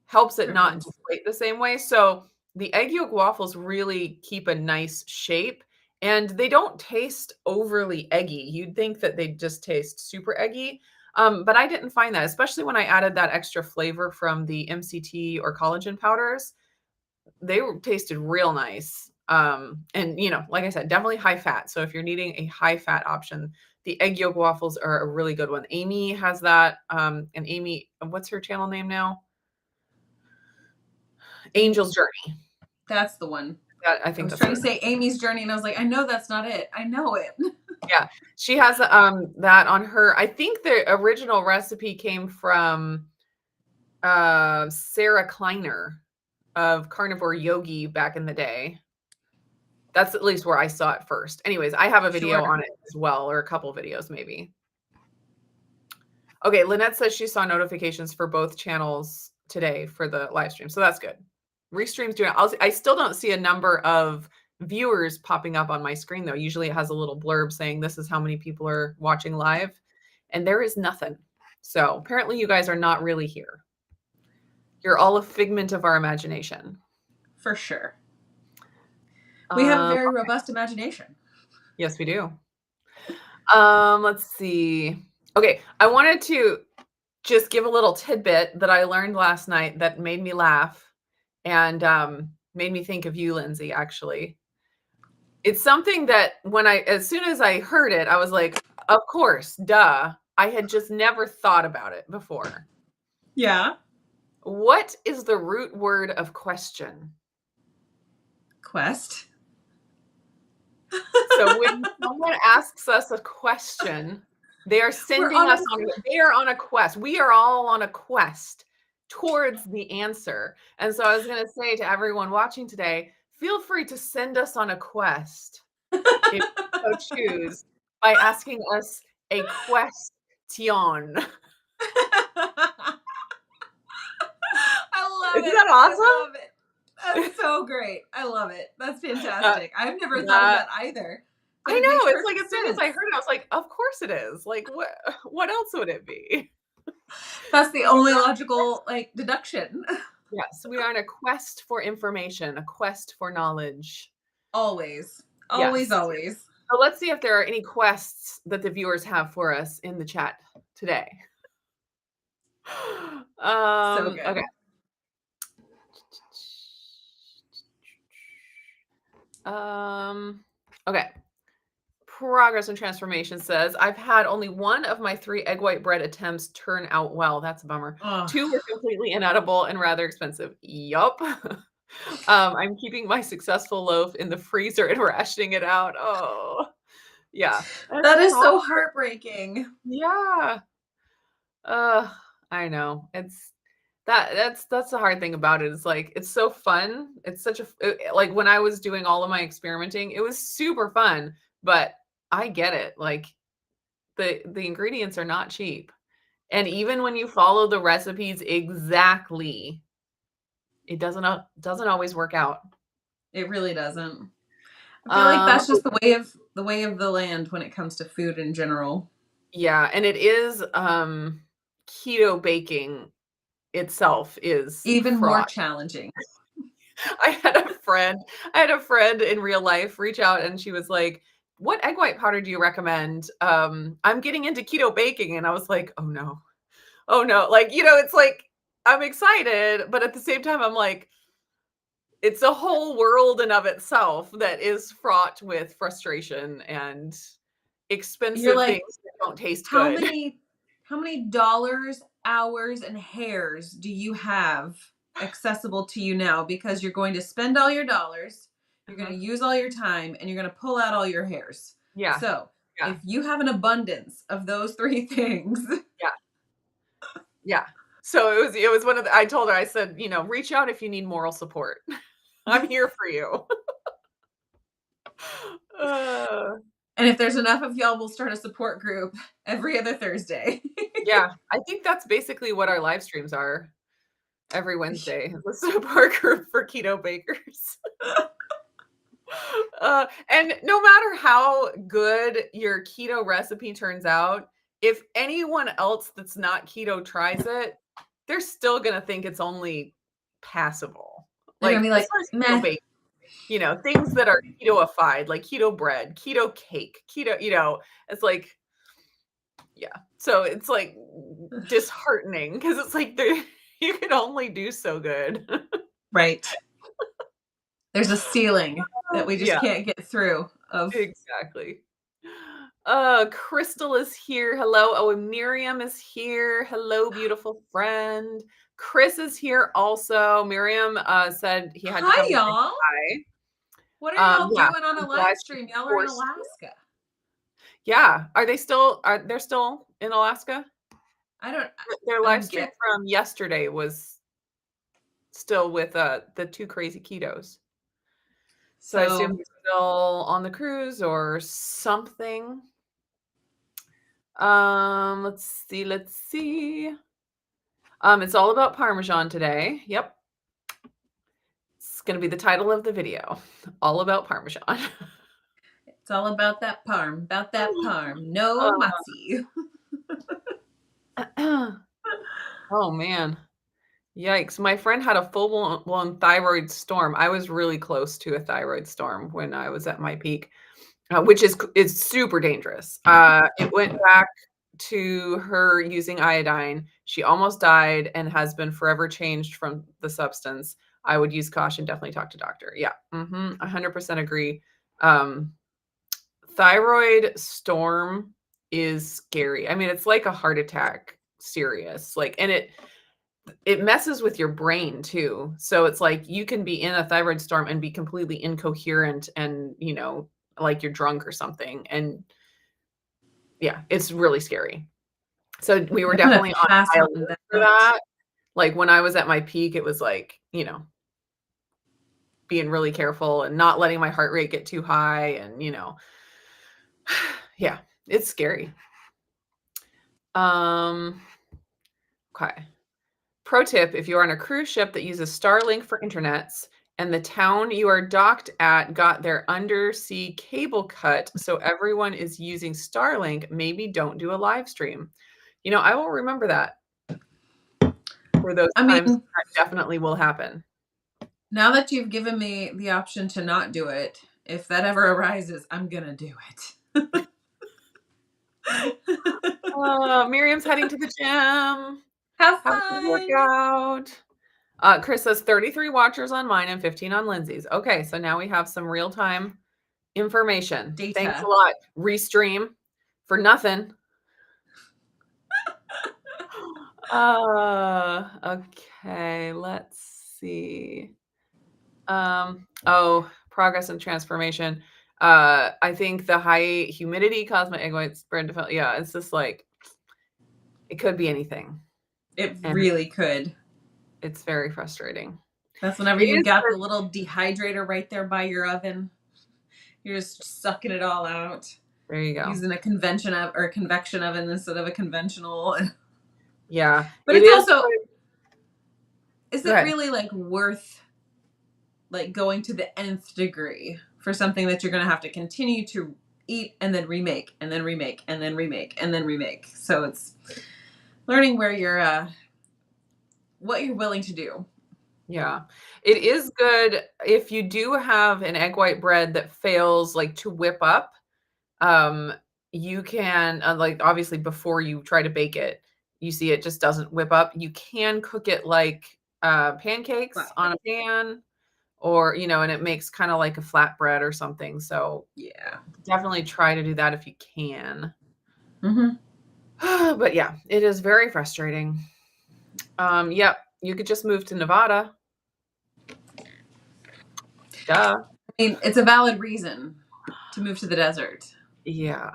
helps it not Perfect. deflate the same way. So the egg yolk waffles really keep a nice shape and they don't taste overly eggy. You'd think that they just taste super eggy. But I didn't find that, especially when I added that extra flavor from the MCT or collagen powders. They tasted real nice. And like I said, definitely high fat. So if you're needing a high fat option, the egg yolk waffles are a really good one. Amy has that. And Amy, what's her channel name now? Angel's Journey. That's the one. I I think was that's trying her. to say Amy's Journey, and I was like, I know that's not it. I know it. Yeah. She has that on her. I think the original recipe came from Sarah Kleiner of Carnivore Yogi back in the day. That's at least where I saw it first. Anyways, I have a video Sure. on it as well, or a couple videos maybe. Okay, Lynette says she saw notifications for both channels today for the live stream. So that's good. Restream's doing it. I still don't see a number of viewers popping up on my screen though. Usually it has a little blurb saying this is how many people are watching live, and there is nothing. So apparently you guys are not really here. You're all a figment of our imagination. For sure. We have a very robust imagination. Yes, we do. Let's see. Okay, I wanted to just give a little tidbit that I learned last night that made me laugh and made me think of you, Lindsey, actually. It's something that as soon as I heard it, I was like, of course, duh. I had just never thought about it before. Yeah. What is the root word of question? Quest. So when someone asks us a question, they are sending us they are on a quest. We are all on a quest towards the answer. And so I was going to say to everyone watching today, feel free to send us on a quest if you so choose by asking us a question. I love Isn't it. that I awesome? love it. That's so great. I love it. That's Uh, fantastic. I've never thought of that that either, but I it makes know, it's like, perfect as soon as I sense. heard it, I was like, "Of course it is." Like, what else would it be? That's the We only are logical like deduction. Yes, we are on a quest for information, a quest for knowledge. Always. Always, Yes. always. So let's see if there are any quests that the viewers have for us in the chat today. So Okay. good. Um, okay. Progress and Transformation says, I've had only one of my 3 egg white bread attempts turn out well. That's a bummer. Oh, 2 were completely inedible and rather expensive. Yup. I'm keeping my successful loaf in the freezer and rationing it out. Oh, yeah. That's that is hard. so heartbreaking. Yeah. Uh, I know. That's the hard thing about it is like it's so fun. It's such a like when I was doing all of my experimenting, it was super fun, but I get it. Like the ingredients are not cheap. And even when you follow the recipes exactly, it doesn't always work out. It really doesn't. I feel like Um that's just the way of the land when it comes to food in general. yeah, and it is keto baking itself is Even more fraught. challenging. I had a friend I had a friend in real life reach out and she was like, "What egg white powder do you recommend? I'm getting into keto baking." And I was like, "Oh no. Oh no." Like, it's like I'm excited, but at the same time I'm like, it's a whole world in of itself that is fraught with frustration and You're expensive things like, that don't taste how good. many how many dollars, hours, and hairs do you have accessible to you now? Because you're going to spend all your dollars, you're going Uh-huh. to use all your time, and you're going to pull out all your hairs. Yeah. So, Yeah. if you have an abundance of those three things, Yeah. Yeah. So it was one of the I told her, I said, "Reach out if you need moral support. I'm here for you." Uh, and if there's enough of y'all, we'll start a support group every other Thursday. yeah, I think that's basically what our live streams are every Wednesday, the support group for keto bakers. And no matter how good your keto recipe turns out, if anyone else that's not keto tries it, they're still gonna think it's only passable. They're going to Like, be as like, far as keto meh. baking, things that are ketoified, like keto bread, keto cake, keto, it's like, yeah. So it's like disheartening because it's like you can only do so good. Right. There's a ceiling that we just Yeah, can't get through of exactly. Crystal is here. Hello. Oh, and Miriam is here. Hello, beautiful friend. Chris is here also. Miriam said he had to hi come to say y'all. hi. What are y'all Yeah, doing on a I'm glad live she's stream? Y'all are in forced. Alaska. Yeah. They're still in Alaska? I don't Their live I'm stream get from yesterday was still with the 2 crazy ketos. So I assume so he's still on the cruise or something. Let's see, let's see. It's all about Parmesan today. Yep. It's gonna be the title of the video. All about Parmesan. it's all about that parm, about that parm. No matzi. Oh man. Yikes. My friend had a full-blown thyroid storm. I was really close to a thyroid storm when I was at my peak, which is super dangerous. It went back to her using iodine. She almost died and has been forever changed from the substance. I would use caution, definitely talk to doctor. Yeah, 100% agree. Um, Thyroid storm is scary. I mean, it's like a heart attack, serious. Like, and it messes with your brain too. So it's like you can be in a thyroid storm and be completely incoherent and, like you're drunk or something. And yeah, it's really scary. So we were I'm gonna definitely on pass high on alert for that. that. Like when I was at my peak, it was like, being really careful and not letting my heart rate get too high. And, yeah, it's scary. Um, okay. Pro tip, if you're on a cruise ship that uses Starlink for internets and the town you are docked at got their undersea cable cut, so everyone is using Starlink, maybe don't do a live stream. I will remember that for those I times mean, that definitely will happen. now that you've given me the option to not do it, if that ever arises, I'm gonna do it. Miriam's heading to the gym. Have Have a good fun. workout. Chris says 33 watchers on mine and 15 on Lindsay's. Okay, so now we have some real-time information. Thanks a Data. lot, Restream, for nothing. Okay, let's see. Progress and transformation. I think the high humidity caused my egg white spread to, yeah, it's just like, it could be anything. It And really could. it's very frustrating. That's whenever It you is got the little dehydrator right there by your oven. You're just sucking it all out. There you go. Using a convection oven instead of a conventional. Yeah. But it it's is also, like, is go it ahead. really like worth like going to the nth degree for something that you're going to have to continue to eat and then remake and then remake and then remake and then remake? So it's learning where you're what you're willing to do. Yeah. It is good if you do have an egg white bread that fails like to whip up. You can like obviously before you try to bake it, you see it just doesn't whip up. You can cook it like pancakes on a pan or, and it makes kind of like a flatbread or something. So Yeah. definitely try to do that if you can. Mm-hmm. But yeah, it is very frustrating. Yep, you could just move to Nevada. Duh. I mean, it's a valid reason to move to the desert. Yeah.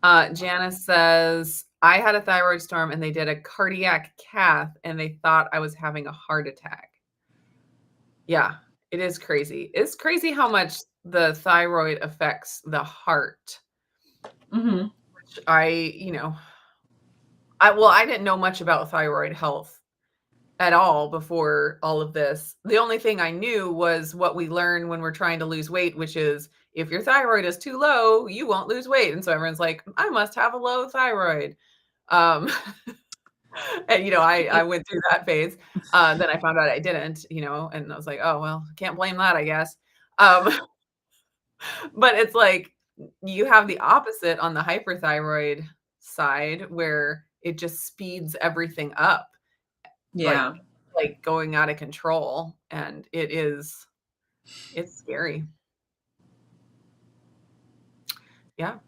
Janice says, I had a thyroid storm and they did a cardiac cath and they thought I was having a heart attack. Yeah, it is crazy. It's crazy how much the thyroid affects the heart. Mm-hmm. Which I didn't know much about thyroid health at all before all of this. The only thing I knew was what we learn when we're trying to lose weight, which is if your thyroid is too low, you won't lose weight. And so everyone's like, I must have a low thyroid. And I went through that phase. Then I found out I didn't, and I was like, oh well, can't blame that, I guess. But it's like you have the opposite on the hyperthyroid side where it just speeds everything up. Yeah. Like going out of control, and it's scary. Yeah.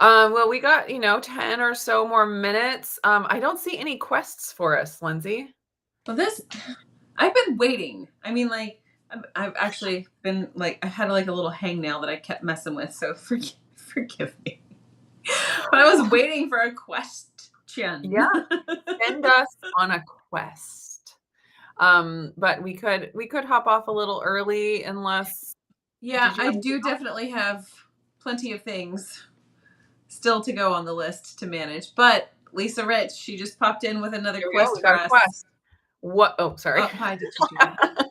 Well, we got, 10 or so more minutes. I don't see any quests for us, Lindsay. Well, I've been waiting. I mean, like, I've actually been like, I had like a little hangnail that I kept messing with, so forgive me. But I was waiting for a question. Yeah. Send us on a quest. But we could hop off a little early unless. Yeah, I do definitely have plenty of things still to go on the list to manage. But Lisa Rich, she just popped in with another quest for us. Quest. What? Oh, sorry. Why did you do that?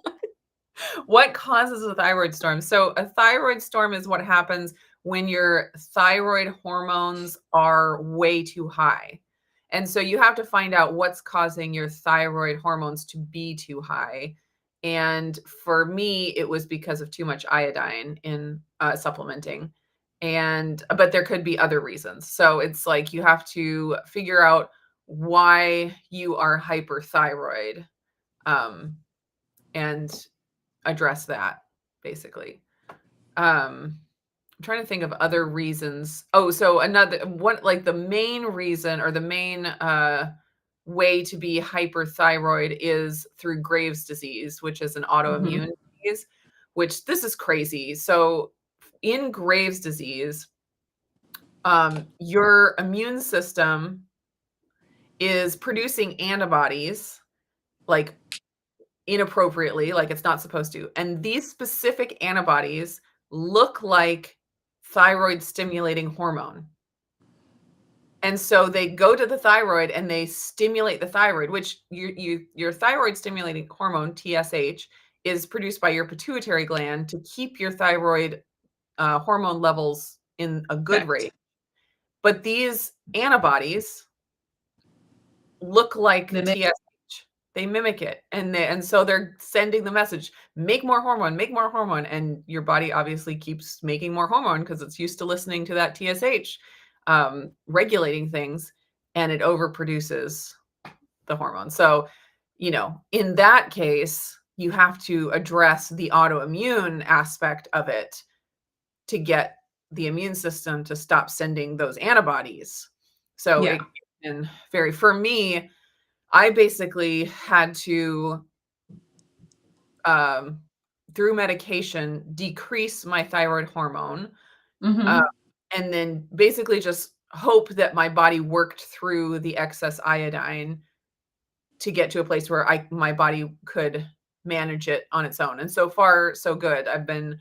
What causes a thyroid storm? So a thyroid storm is what happens when your thyroid hormones are way too high. And so you have to find out what's causing your thyroid hormones to be too high. And for me, it was because of too much iodine in supplementing. But there could be other reasons. So it's like you have to figure out why you are hyperthyroid, and address that basically. I'm trying to think of other reasons. So the main reason or the main way to be hyperthyroid is through Graves' disease, which is an autoimmune disease, which this is crazy. So in Graves' disease, your immune system is producing antibodies like inappropriately, like it's not supposed to. And these specific antibodies look like thyroid stimulating hormone. And so they go to the thyroid and they stimulate the thyroid, which your thyroid stimulating hormone, TSH, is produced by your pituitary gland to keep your thyroid hormone levels in a good Correct. rate. But these antibodies look like Mimic. TSH. They mimic it. And so they're sending the message, make more hormone. And your body obviously keeps making more hormone because it's used to listening to that TSH regulating things, and it overproduces the hormone. So, in that case, you have to address the autoimmune aspect of it to get the immune system to stop sending those antibodies. So Yeah. it can vary. For me, I basically had to, um, through medication, decrease my thyroid hormone, uh, Mm-hmm. and then basically just hope that my body worked through the excess iodine to get to a place where my body could manage it on its own. And so far, so good. I've been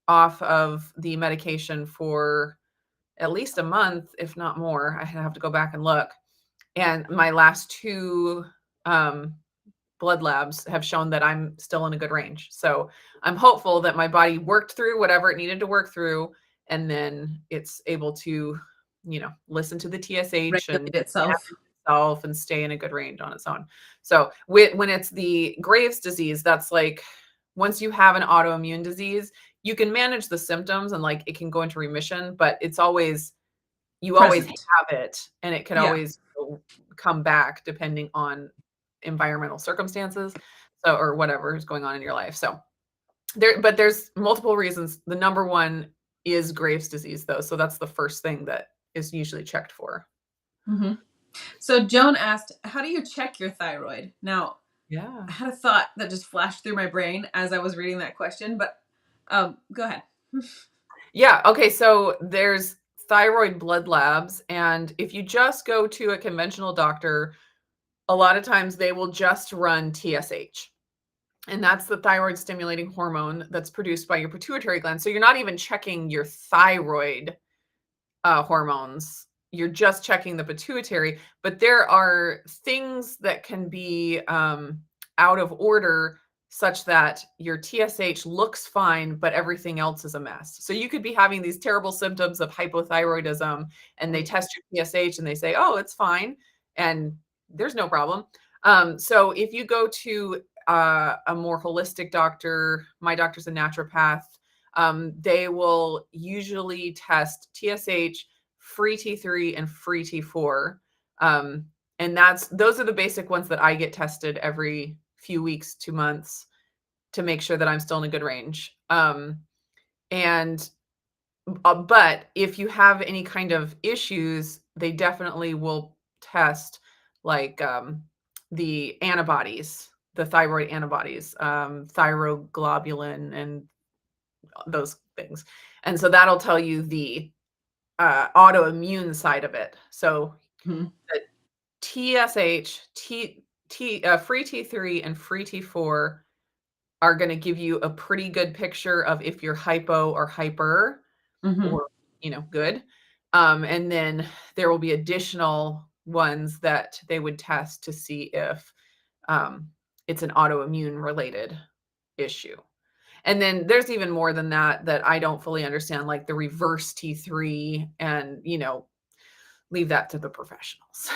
off of the medication for at least a month, if not more. I have to go back and look. And my last two um, blood labs have shown that I'm still in a good range. So I'm hopeful that my body worked through whatever it needed to work through, and then it's able to, listen to the TSH and Regulate itself. manage itself and stay in a good range on its own. So when it's the Graves' disease, that's like once you have an autoimmune disease, you can manage the symptoms and like it can go into remission, but it's always you always Present. have it, and it can Yeah. always come back depending on environmental circumstances, so or whatever is going on in your life. So there's multiple reasons. The number one is Graves' disease, though, so that's the first thing that is usually checked for. Mm-hmm. So Joan asked, how do you check your thyroid? Now, Yeah. I had a thought that just flashed through my brain as I was reading that question, but go ahead. Yeah. Okay. So there's thyroid blood labs. And if you just go to a conventional doctor, a lot of times they will just run TSH. And that's the thyroid stimulating hormone that's produced by your pituitary gland. So you're not even checking your thyroid hormones. You're just checking the pituitary. But there are things that can be out of order such that your TSH looks fine, but everything else is a mess. So you could be having these terrible symptoms of hypothyroidism, and they test your TSH and they say, oh, it's fine. And there's no problem. So if you go to a more holistic doctor, my doctor's a naturopath, they will usually test TSH, free T3, and free T4. And those are the basic ones that I get tested every few weeks to months to make sure that I'm still in a good range. And but if you have any kind of issues, they definitely will test like the antibodies, the thyroid antibodies, thyroglobulin, and those things. And so that'll tell you the autoimmune side of it. So Mhm. the TSH, free T3, and free T4 are going to give you a pretty good picture of if you're hypo or hyper, Mhm. or good. And then there will be additional ones that they would test to see if um, it's an autoimmune related issue. And then there's even more than that that I don't fully understand, like the reverse T3, and leave that to the professionals.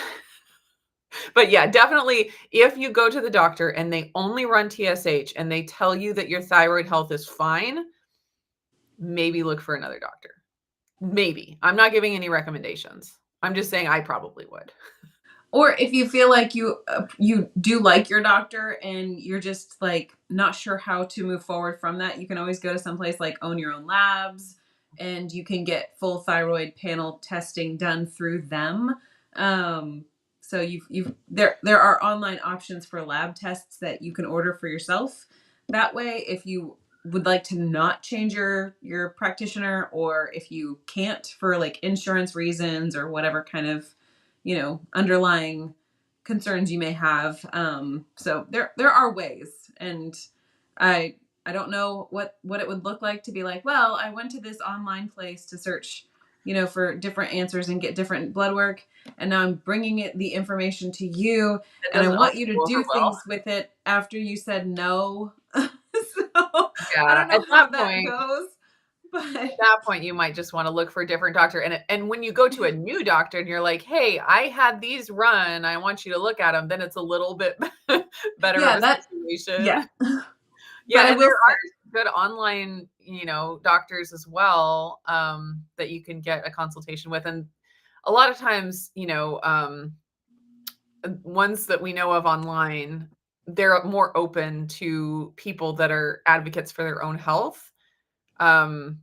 But yeah, definitely if you go to the doctor and they only run TSH and they tell you that your thyroid health is fine, maybe look for another doctor. Maybe. I'm not giving any recommendations. I'm just saying I probably would. Or if you feel like you do like your doctor and you're just like not sure how to move forward from that, you can always go to someplace like Own Your Own Labs, and you can get full thyroid panel testing done through them. Um, so you've there are online options for lab tests that you can order for yourself. That way, if you would like to not change your practitioner, or if you can't for like insurance reasons or whatever kind of underlying concerns you may have. So there are ways, and I don't know what it would look like to be like, well, I went to this online place to search for different answers and get different blood work. And now I'm bringing the information to you, It and I doesn't want always you to go over do well. things with it after you said no. So I Yeah, don't know how that goes, but that point, you might just wanna look for a different doctor, and when you go to a new doctor and you're like, "Hey, I had these run, I want you to look at them," then it's a little bit better of yeah, a yeah. situation. But Yeah, I and there will say, are good online, doctors as well, that you can get a consultation with, and a lot of times, ones that we know of online, they're more open to people that are advocates for their own health, um,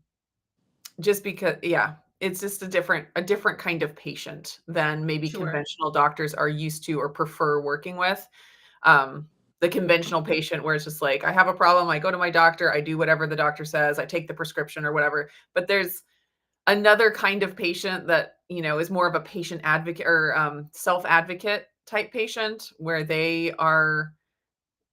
just because yeah, it's just a different kind of patient than maybe sure. conventional doctors are used to or prefer working with. Um, the conventional patient where it's just like, I have a problem, I go to my doctor, I do whatever the doctor says, I take the prescription or whatever. But there's another kind of patient that, is more of a patient advocate or self-advocate type patient where they are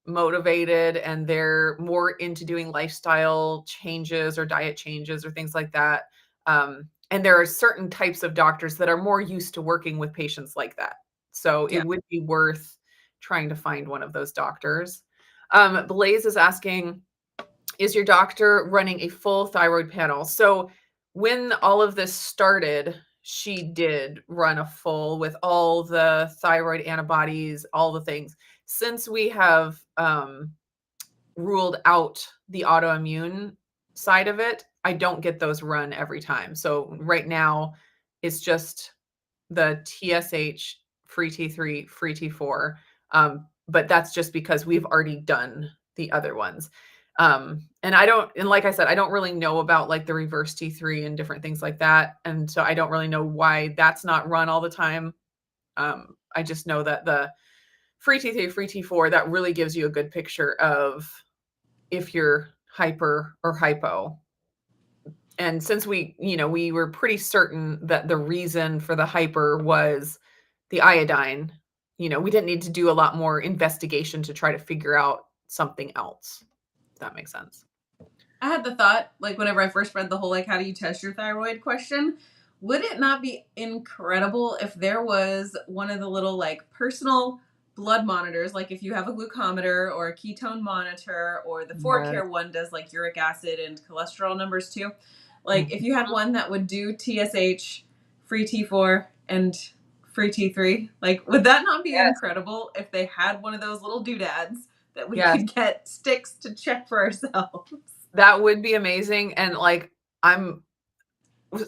motivated and they're more into doing lifestyle changes or diet changes or things like that. And there are certain types of doctors that are more used to working with patients like that. So it Yeah. would be worth trying to find one of those doctors. Blaze is asking, is your doctor running a full thyroid panel? So when all of this started, she did run a full with all the thyroid antibodies, all the things. Since we have ruled out the autoimmune side of it, I don't get those run every time. So right now, it's just the TSH, free T3, free T4. But that's just because we've already done the other ones. And like I said, I don't really know about like the reverse T3 and different things like that. And so I don't really know why that's not run all the time. I just know that the free T3, free T4, that really gives you a good picture of if you're hyper or hypo. And since we were pretty certain that the reason for the hyper was the iodine, we didn't need to do a lot more investigation to try to figure out something else, if that makes sense. I had the thought, like whenever I first read the whole like how do you test your thyroid question, would it not be incredible if there was one of the little like personal blood monitors, like if you have a glucometer or a ketone monitor, or the four Yes. care one does like uric acid and cholesterol numbers too. Like if Mhm. you had one that would do TSH, free T4, and free T3, like would that not be Yes. incredible if they had one of those little doodads that we Yes. could get sticks to check for ourselves? That would be amazing, and, like, I'm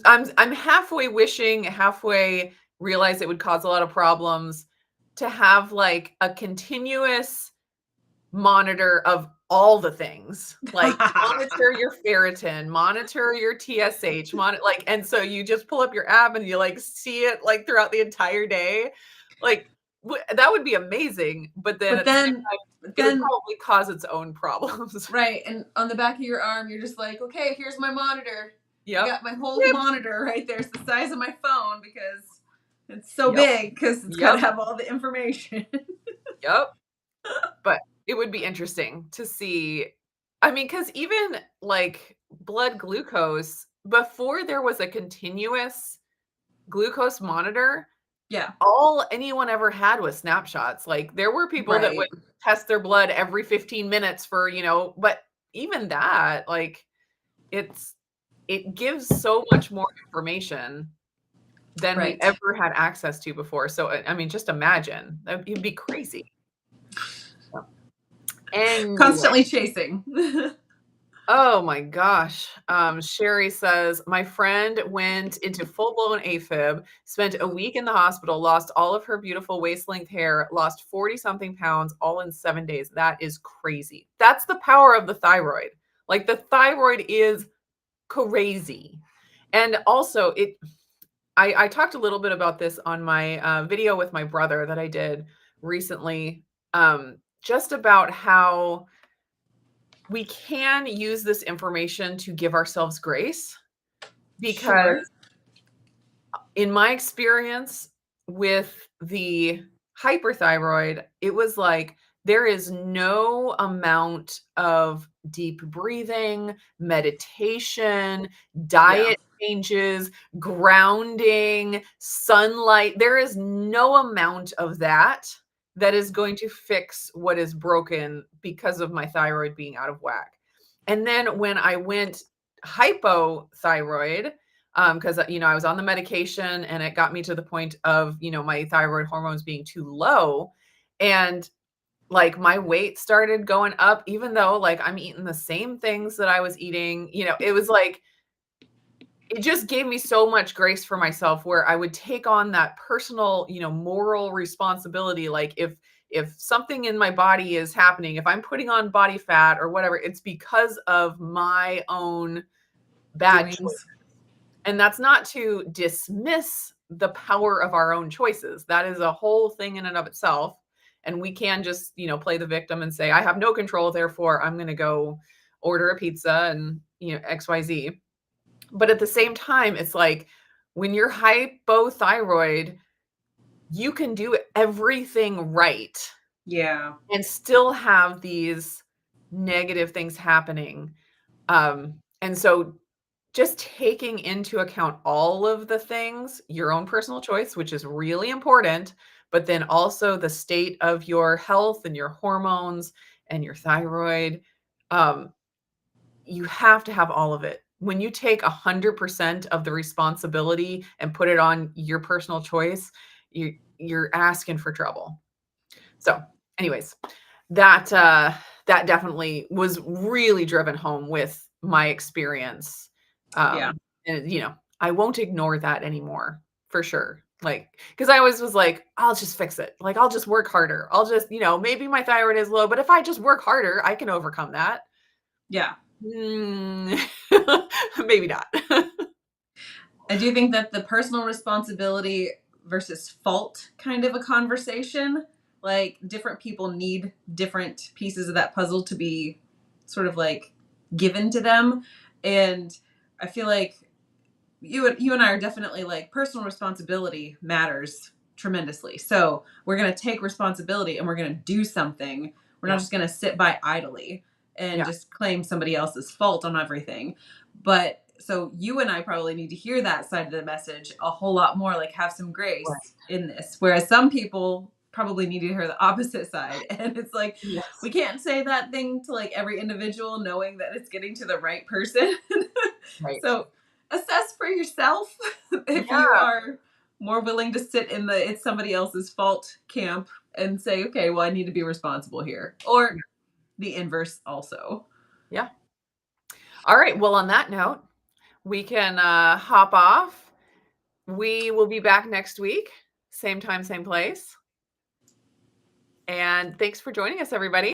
I'm halfway wishing, halfway realize it would cause a lot of problems to have, like, a continuous monitor of all the things, like, monitor your ferritin, monitor your TSH, like, and so you just pull up your app and you, like, see it, like, throughout the entire day, like, that would be amazing, but then But at the same then, time, but it would then, probably cause its own problems. right, and on the back of your arm, you're just like, okay, here's my monitor. I Yep. got my whole Yep. monitor right there. It's the size of my phone because it's so Yep. big because it's got to Yep. have all the information. Yep. But it would be interesting to see. I mean, because even like blood glucose, before there was a continuous glucose monitor, Yeah, all anyone ever had was snapshots. Like there were people that would right, test their blood every 15 minutes but even that, like it's it gives so much more information than we right. ever had access to before. So I mean, just imagine. It'd be crazy. So, anyway. Constantly chasing. Oh my gosh. Sherry says, my friend went into full-blown AFib, spent a week in the hospital, lost all of her beautiful waist-length hair, lost 40 something pounds all in 7 days. That is crazy. That's the power of the thyroid. Like the thyroid is crazy. And also I talked a little bit about this on my video with my brother that I did recently, just about how we can use this information to give ourselves grace because Sure. in my experience with the hyperthyroid, it was like there is no amount of deep breathing, meditation, Yeah. diet changes, grounding, sunlight. There is no amount of that that is going to fix what is broken because of my thyroid being out of whack. And then when I went hypothyroid, because I was on the medication and it got me to the point of my thyroid hormones being too low, and like my weight started going up, even though like I'm eating the same things that I was eating. It was like it just gave me so much grace for myself where I would take on that personal, moral responsibility. Like if something in my body is happening, if I'm putting on body fat or whatever, it's because of my own bad choice. Doings. And that's not to dismiss the power of our own choices. That is a whole thing in and of itself. And we can just, play the victim and say, I have no control, therefore I'm going to go order a pizza and, XYZ. But at the same time, it's like when you're hypothyroid, you can do everything right Yeah. and still have these negative things happening. And so just taking into account all of the things, your own personal choice, which is really important, but then also the state of your health and your hormones and your thyroid. Um, you have to have all of it. When you take 100% of the responsibility and put it on your personal choice, you're asking for trouble. So, anyways, that definitely was really driven home with my experience. Yeah. And I won't ignore that anymore for sure. Like, because I always was like, I'll just fix it. Like, I'll just work harder. I'll just, maybe my thyroid is low, but if I just work harder, I can overcome that. Yeah. Mm, maybe not. I do think that the personal responsibility versus fault kind of a conversation, like different people need different pieces of that puzzle to be sort of like given to them. And I feel like you and I are definitely like personal responsibility matters tremendously. So we're going to take responsibility and we're going to do something. We're not Yeah. just going to sit by idly and Yeah. just claim somebody else's fault on everything. But so you and I probably need to hear that side of the message a whole lot more, like have some Right. grace in this. Whereas some people probably need to hear the opposite side. And it's like, we Yes. can't say that thing to like every individual knowing that it's getting to the right person. Right. So assess for yourself if you Yeah. are more willing to sit in the it's somebody else's fault camp and say, okay, well, I need to be responsible here. Or the inverse also. Yeah. All right. Well, on that note, we can hop off. We will be back next week, same time, same place. And thanks for joining us, everybody.